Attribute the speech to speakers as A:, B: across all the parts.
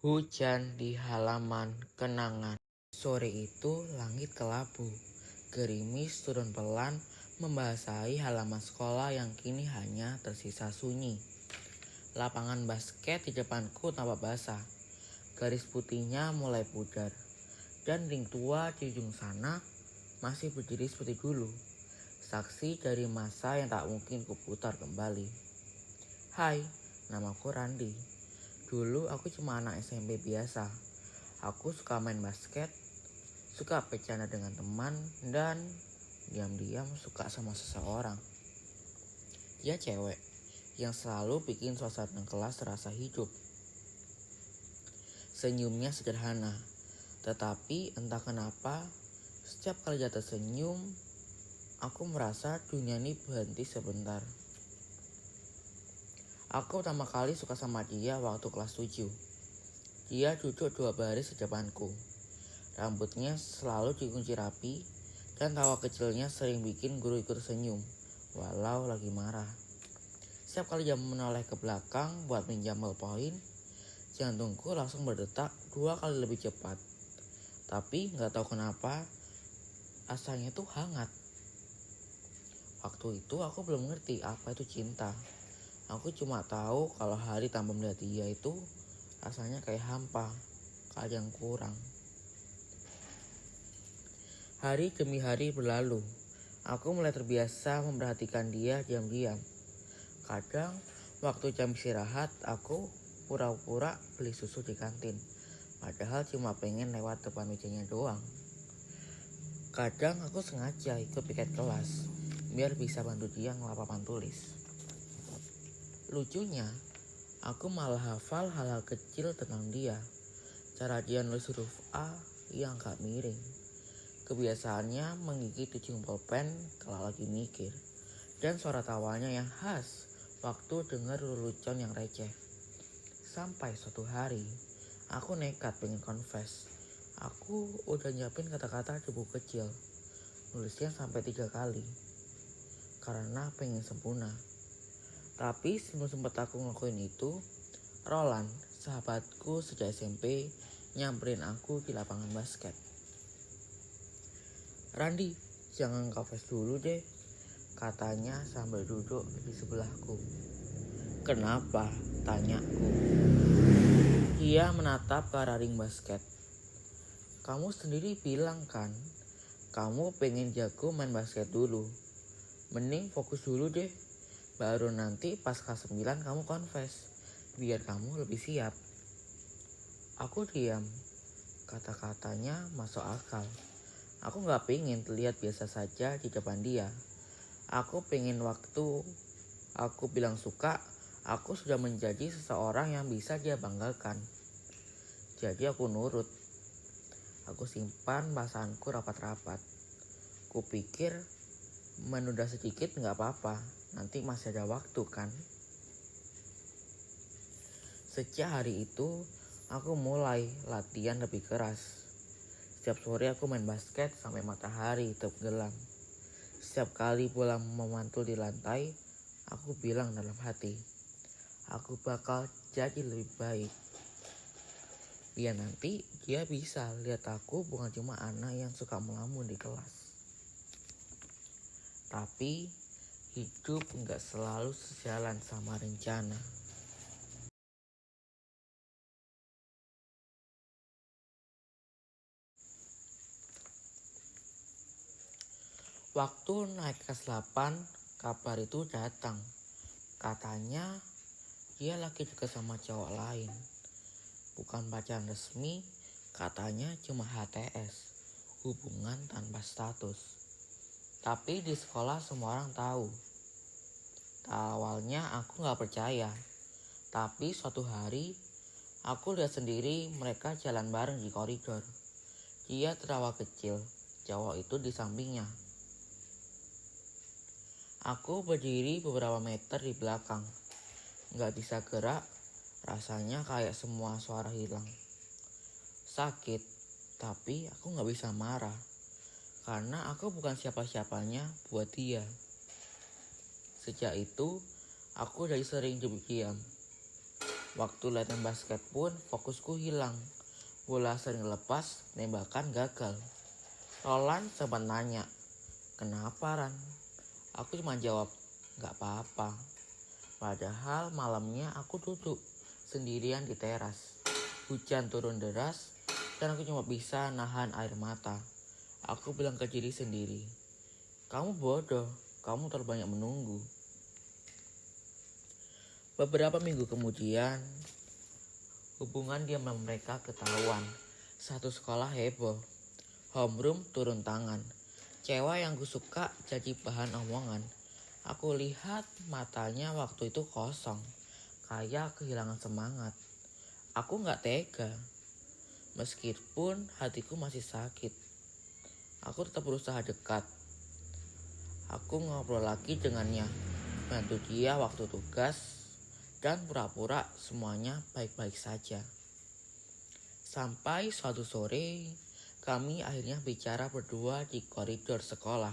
A: Hujan di halaman kenangan. Sore itu langit kelabu. Gerimis turun pelan membasahi halaman sekolah yang kini hanya tersisa sunyi. Lapangan basket di depanku tampak basah. Garis putihnya mulai pudar. Dan ring tua di ujung sana masih berdiri seperti dulu. Saksi dari masa yang tak mungkin kuputar kembali. Hai, namaku Randi. Dulu aku cuma anak SMP biasa. Aku suka main basket, suka bercanda dengan teman, dan diam-diam suka sama seseorang. Dia cewek yang selalu bikin suasana kelas terasa hidup. Senyumnya sederhana, tetapi entah kenapa setiap kali dia tersenyum, aku merasa dunia ini berhenti sebentar. Aku pertama kali suka sama dia waktu kelas 7. Dia duduk 2 baris di depanku. Rambutnya selalu dikunci rapi dan tawa kecilnya sering bikin guru ikut senyum walau lagi marah. Setiap kali dia menoleh ke belakang buat minjam ballpoint, jantungku langsung berdetak 2 kali lebih cepat. Tapi gak tahu kenapa rasanya tuh hangat. Waktu itu aku belum ngerti apa itu cinta. Aku cuma tahu kalau hari tanpa melihat dia itu rasanya kayak hampa, kayak yang kurang. Hari demi hari berlalu. Aku mulai terbiasa memperhatikan dia diam-diam. Kadang waktu jam istirahat aku pura-pura beli susu di kantin. Padahal cuma pengen lewat depan mejanya doang. Kadang aku sengaja ikut piket kelas biar bisa bantu dia ngelap papan tulis. Lucunya, aku malah hafal hal-hal kecil tentang dia. Cara dia nulis huruf A yang gak miring. Kebiasaannya menggigit ujung pulpen kalau lagi mikir. Dan suara tawanya yang khas waktu dengar lelucon yang receh. Sampai suatu hari, aku nekat pengen confess. Aku udah nyiapin kata-kata di buku kecil. Nulisnya sampai 3 kali. Karena pengen sempurna. Tapi sebelum sempat aku ngelakuin itu, Roland, sahabatku sejak SMP, nyamperin aku di lapangan basket. Randi, jangan confess dulu deh, katanya sambil duduk di sebelahku. Kenapa? Tanyaku. Dia menatap ke arah ring basket. Kamu sendiri bilang kan, kamu pengen jago main basket dulu. Mending fokus dulu deh. Baru nanti pas kelas 9 kamu confess, biar kamu lebih siap. Aku diam. Kata-katanya masuk akal. Aku gak pengen terlihat biasa saja di depan dia. Aku pengen waktu aku bilang suka, aku sudah menjadi seseorang yang bisa dia banggakan. Jadi aku nurut. Aku simpan bahasanku rapat-rapat. Kupikir menunda sedikit gak apa-apa. Nanti masih ada waktu kan. Sejak hari itu, aku mulai latihan lebih keras. Setiap sore aku main basket sampai matahari tenggelam. Setiap kali bola memantul di lantai, aku bilang dalam hati, aku bakal jadi lebih baik. Biar nanti dia bisa lihat aku bukan cuma anak yang suka melamun di kelas. Tapi hidup gak selalu sejalan sama rencana. Waktu naik kelas 8, kabar itu datang. Katanya dia lagi dekat sama cowok lain. Bukan pacaran resmi, katanya cuma HTS, hubungan tanpa status. Tapi di sekolah semua orang tahu. Awalnya aku gak percaya. Tapi suatu hari aku lihat sendiri mereka jalan bareng di koridor. Dia tertawa kecil, cowok itu di sampingnya. Aku berdiri beberapa meter di belakang. Gak bisa gerak, rasanya kayak semua suara hilang. Sakit, tapi aku gak bisa marah. Karena aku bukan siapa-siapanya buat dia. Sejak itu, aku jadi sering diam. Waktu latihan basket pun fokusku hilang. Bola sering lepas, tembakan gagal. Roland sempat nanya, "Kenapa, Ran?" Aku cuma jawab, "Gak apa-apa." Padahal malamnya aku duduk sendirian di teras. Hujan turun deras dan aku cuma bisa nahan air mata. Aku bilang ke diri sendiri, "Kamu bodoh, kamu terlalu banyak menunggu." Beberapa minggu kemudian, hubungan dia sama mereka ketahuan. Satu sekolah heboh. Homeroom turun tangan. Cewek yang gue suka jadi bahan omongan. Aku lihat matanya waktu itu kosong. Kayak kehilangan semangat. Aku gak tega. Meskipun hatiku masih sakit. Aku tetap berusaha dekat. Aku ngobrol lagi dengannya. Bantu dia waktu tugas. Dan pura-pura semuanya baik-baik saja. Sampai suatu sore, kami akhirnya bicara berdua di koridor sekolah.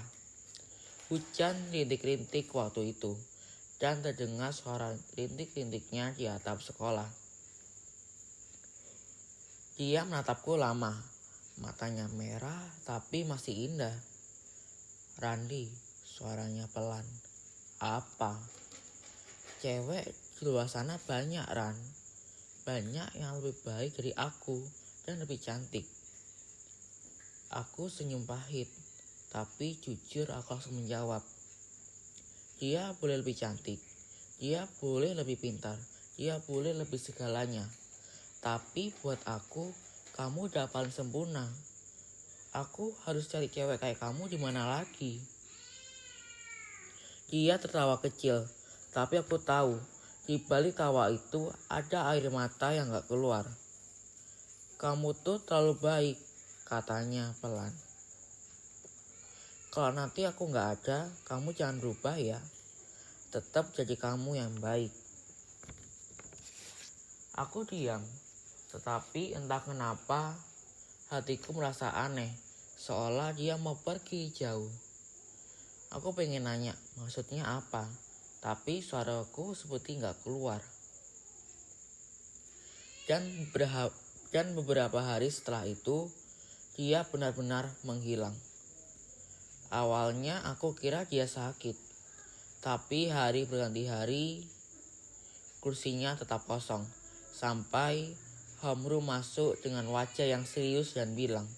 A: Hujan rintik-rintik waktu itu, dan terdengar suara rintik-rintiknya di atap sekolah. Dia menatapku lama, matanya merah tapi masih indah. "Randi," suaranya pelan. "Apa?" "Cewek di luar sana banyak, Ran. Banyak yang lebih baik dari aku dan lebih cantik." Aku senyum pahit, tapi jujur aku langsung menjawab, "Dia boleh lebih cantik, dia boleh lebih pintar, dia boleh lebih segalanya. Tapi buat aku, kamu udah paling sempurna. Aku harus cari cewek kayak kamu di mana lagi?" Dia tertawa kecil, tapi aku tahu di balik tawa itu ada air mata yang gak keluar. "Kamu tuh terlalu baik," katanya pelan. "Kalau nanti aku gak ada, kamu jangan berubah ya. Tetap jadi kamu yang baik." Aku diam, tetapi entah kenapa hatiku merasa aneh, seolah dia mau pergi jauh. Aku pengen nanya maksudnya apa, tapi suaraku seperti gak keluar. Dan beberapa hari setelah itu, dia benar-benar menghilang. Awalnya aku kira dia sakit, tapi hari berganti hari, kursinya tetap kosong. Sampai homeroom masuk dengan wajah yang serius dan bilang,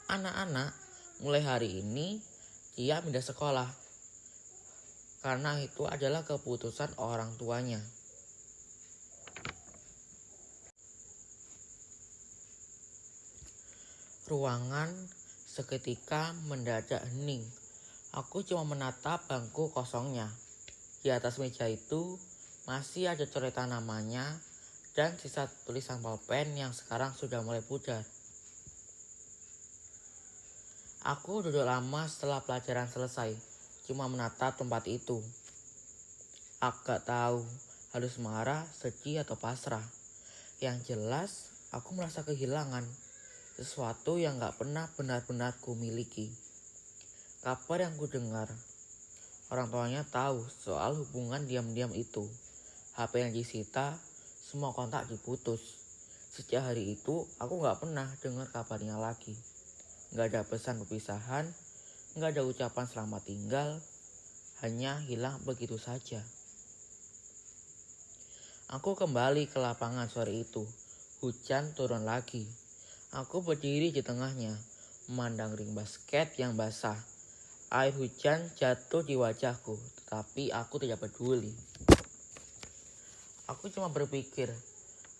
A: "Anak-anak, mulai hari ini dia pindah sekolah. Karena itu adalah keputusan orang tuanya." Ruangan seketika mendadak hening. Aku cuma menatap bangku kosongnya. Di atas meja itu masih ada coretan namanya dan sisa tulisan pulpen yang sekarang sudah mulai pudar. Aku duduk lama setelah pelajaran selesai, cuma menatap tempat itu. Aku gak tahu harus marah, sedih, atau pasrah. Yang jelas, aku merasa kehilangan sesuatu yang gak pernah benar-benar ku miliki. Kabar yang ku dengar, orang tuanya tahu soal hubungan diam-diam itu. HP yang disita, semua kontak diputus. Sejak hari itu, aku gak pernah dengar kabarnya lagi. Gak ada pesan perpisahan, gak ada ucapan selamat tinggal, hanya hilang begitu saja. Aku kembali ke lapangan sore itu. Hujan turun lagi. Aku berdiri di tengahnya, memandang ring basket yang basah. Air hujan jatuh di wajahku, tetapi aku tidak peduli. Aku cuma berpikir,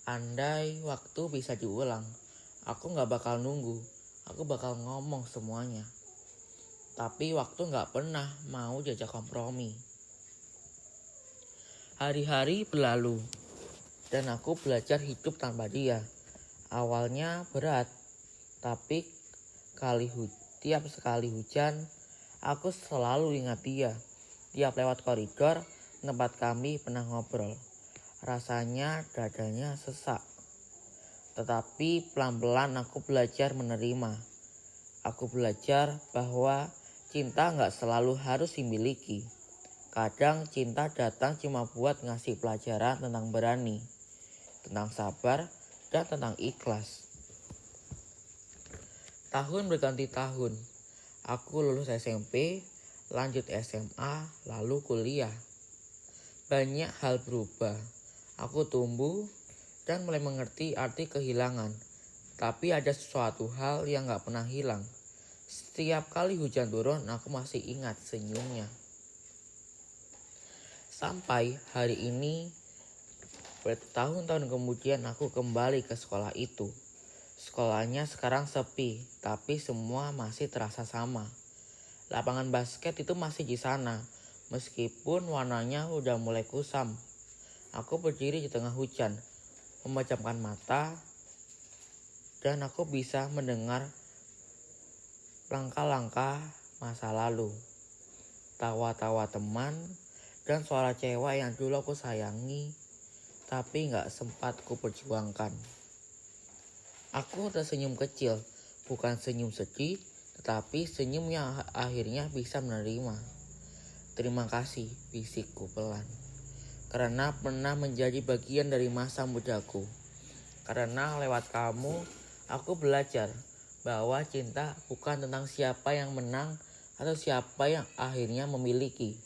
A: andai waktu bisa diulang, aku gak bakal nunggu, aku bakal ngomong semuanya. Tapi waktu gak pernah mau diajak kompromi. Hari-hari berlalu, dan aku belajar hidup tanpa dia. Awalnya berat, tapi tiap sekali hujan, aku selalu ingat dia. Tiap lewat koridor, tempat kami pernah ngobrol. Rasanya dadanya sesak. Tetapi pelan-pelan aku belajar menerima. Aku belajar bahwa cinta gak selalu harus dimiliki. Kadang cinta datang cuma buat ngasih pelajaran tentang berani. tentang sabar, dan tentang ikhlas. Tahun berganti tahun, aku lulus SMP, lanjut SMA, lalu kuliah. Banyak hal berubah, aku tumbuh dan mulai mengerti arti kehilangan. Tapi ada sesuatu hal yang gak pernah hilang. Setiap kali hujan turun, aku masih ingat senyumnya. Sampai hari ini, bertahun-tahun kemudian aku kembali ke sekolah itu. Sekolahnya sekarang sepi, tapi semua masih terasa sama. Lapangan basket itu masih di sana, meskipun warnanya udah mulai kusam. Aku berdiri di tengah hujan, memejamkan mata, dan aku bisa mendengar langkah-langkah masa lalu. Tawa-tawa teman, dan suara cewek yang dulu aku sayangi, tapi gak sempat ku perjuangkan. Aku tersenyum kecil, bukan senyum sedih, tetapi senyum yang akhirnya bisa menerima. Terima kasih, bisikku pelan. Karena pernah menjadi bagian dari masa mudaku. Karena lewat kamu, aku belajar bahwa cinta bukan tentang siapa yang menang atau siapa yang akhirnya memiliki.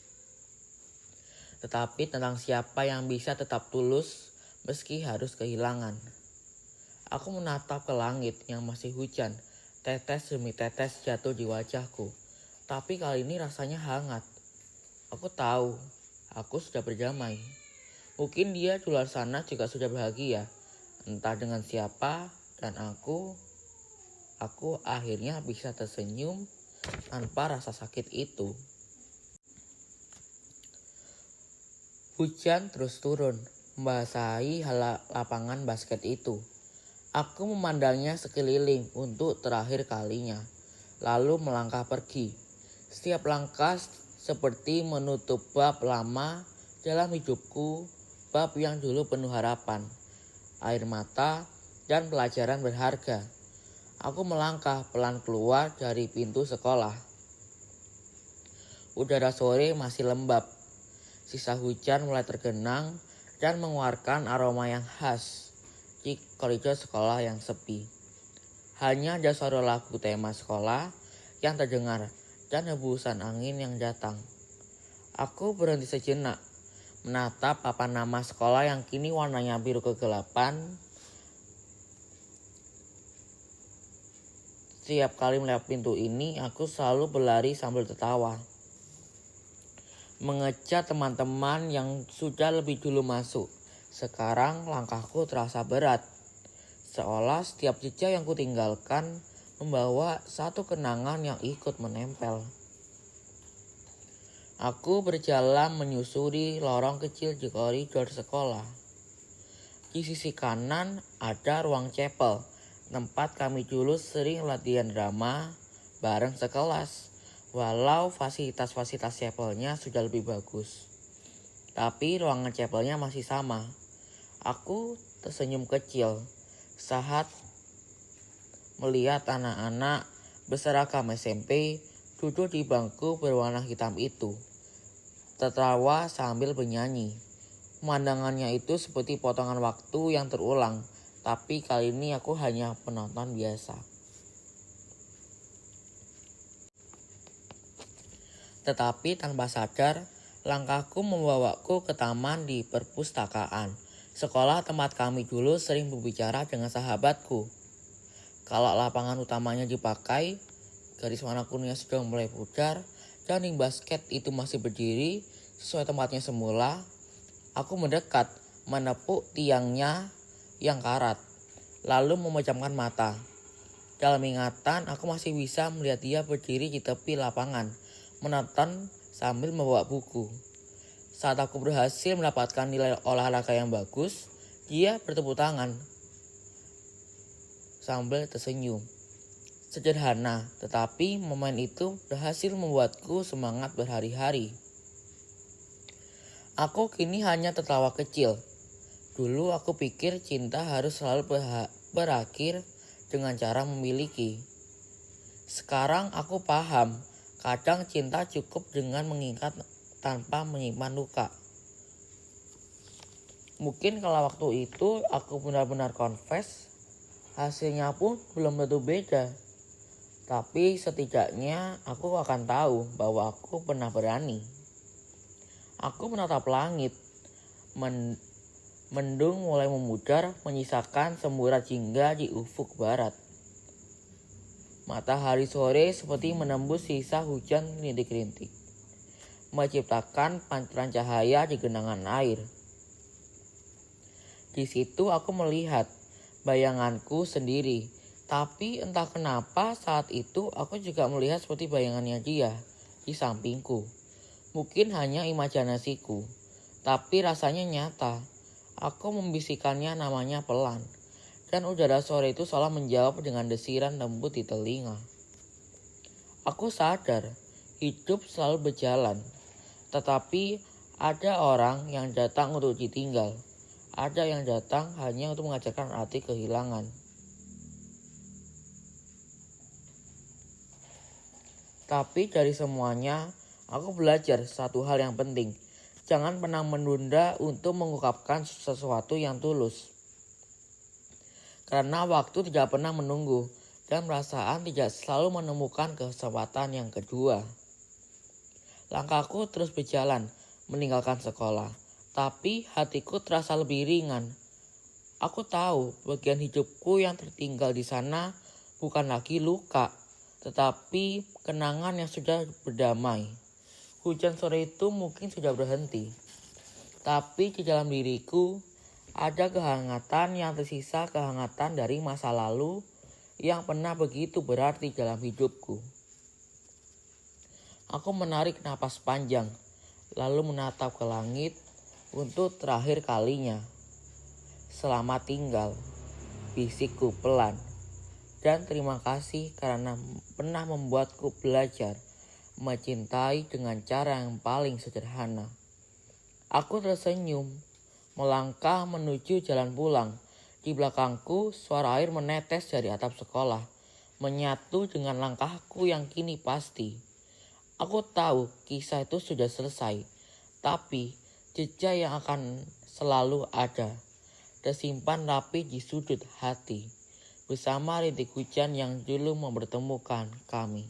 A: Tetapi tentang siapa yang bisa tetap tulus meski harus kehilangan. Aku menatap ke langit yang masih hujan, tetes demi tetes jatuh di wajahku. Tapi kali ini rasanya hangat. Aku tahu, aku sudah berdamai. Mungkin dia di luar sana juga sudah bahagia, entah dengan siapa, dan aku akhirnya bisa tersenyum tanpa rasa sakit itu. Hujan terus turun, membasahi lapangan basket itu. Aku memandangnya sekeliling untuk terakhir kalinya, lalu melangkah pergi. Setiap langkah seperti menutup bab lama dalam hidupku, bab yang dulu penuh harapan, air mata, dan pelajaran berharga. Aku melangkah pelan keluar dari pintu sekolah. Udara sore masih lembab. Sisa hujan mulai tergenang dan mengeluarkan aroma yang khas di koridor sekolah yang sepi. Hanya ada suara lagu tema sekolah yang terdengar dan hembusan angin yang datang. Aku berhenti sejenak, menatap papan nama sekolah yang kini warnanya biru kegelapan. Setiap kali melihat pintu ini, aku selalu berlari sambil tertawa. Mengejar teman-teman yang sudah lebih dulu masuk. Sekarang langkahku terasa berat. Seolah setiap jejak yang kutinggalkan membawa satu kenangan yang ikut menempel. Aku berjalan menyusuri lorong kecil di koridor sekolah. Di sisi kanan ada ruang chapel, tempat kami dulu sering latihan drama bareng sekelas. Walau fasilitas-fasilitas chapelnya sudah lebih bagus, tapi ruangan chapelnya masih sama. Aku tersenyum kecil saat melihat anak-anak berseragam SMP duduk di bangku berwarna hitam itu, tertawa sambil bernyanyi. Pemandangannya itu seperti potongan waktu yang terulang, tapi kali ini aku hanya penonton biasa. Tetapi tanpa sadar, langkahku membawaku ke taman di perpustakaan. Sekolah tempat kami dulu sering berbicara dengan sahabatku. Kalau lapangan utamanya dipakai, garis warna kuningnya sudah mulai pudar, dan ring basket itu masih berdiri sesuai tempatnya semula. Aku mendekat, menepuk tiangnya yang karat, lalu memejamkan mata. Dalam ingatan, aku masih bisa melihat dia berdiri di tepi lapangan, menonton sambil membawa buku. Saat aku berhasil mendapatkan nilai olahraga yang bagus, dia bertepuk tangan sambil tersenyum. Sederhana, tetapi momen itu berhasil membuatku semangat berhari-hari. Aku kini hanya tertawa kecil. Dulu aku pikir cinta harus selalu berakhir dengan cara memiliki. Sekarang aku paham, kadang cinta cukup dengan mengikat tanpa menyimpan luka. Mungkin kalau waktu itu aku benar-benar confess, hasilnya pun belum tentu beda. Tapi setidaknya aku akan tahu bahwa aku pernah berani. Aku menatap langit. Mendung mulai memudar, menyisakan semburat jingga di ufuk barat. Matahari sore seperti menembus sisa hujan rintik-rintik, menciptakan pantulan cahaya di genangan air. Di situ aku melihat bayanganku sendiri, tapi entah kenapa saat itu aku juga melihat seperti bayangannya dia di sampingku. Mungkin hanya imajinasiku, tapi rasanya nyata. Aku membisikkannya namanya pelan, dan udara sore itu seolah menjawab dengan desiran lembut di telinga. Aku sadar, hidup selalu berjalan, tetapi ada orang yang datang untuk ditinggal. Ada yang datang hanya untuk mengajarkan arti kehilangan. Tapi dari semuanya, aku belajar satu hal yang penting. Jangan pernah menunda untuk mengungkapkan sesuatu yang tulus. Karena waktu tidak pernah menunggu dan perasaan tidak selalu menemukan kesempatan yang kedua. Langkahku terus berjalan, meninggalkan sekolah. Tapi hatiku terasa lebih ringan. Aku tahu bagian hidupku yang tertinggal di sana bukan lagi luka, tetapi kenangan yang sudah berdamai. Hujan sore itu mungkin sudah berhenti, tapi di dalam diriku ada kehangatan yang tersisa, kehangatan dari masa lalu yang pernah begitu berarti dalam hidupku. Aku menarik napas panjang, lalu menatap ke langit untuk terakhir kalinya. Selamat tinggal, bisikku pelan. Dan terima kasih karena pernah membuatku belajar mencintai dengan cara yang paling sederhana. Aku tersenyum, melangkah menuju jalan pulang. Di belakangku, suara air menetes dari atap sekolah, menyatu dengan langkahku yang kini pasti. Aku tahu kisah itu sudah selesai, tapi jejak yang akan selalu ada, tersimpan rapi di sudut hati, bersama rintik hujan yang dulu mempertemukan kami.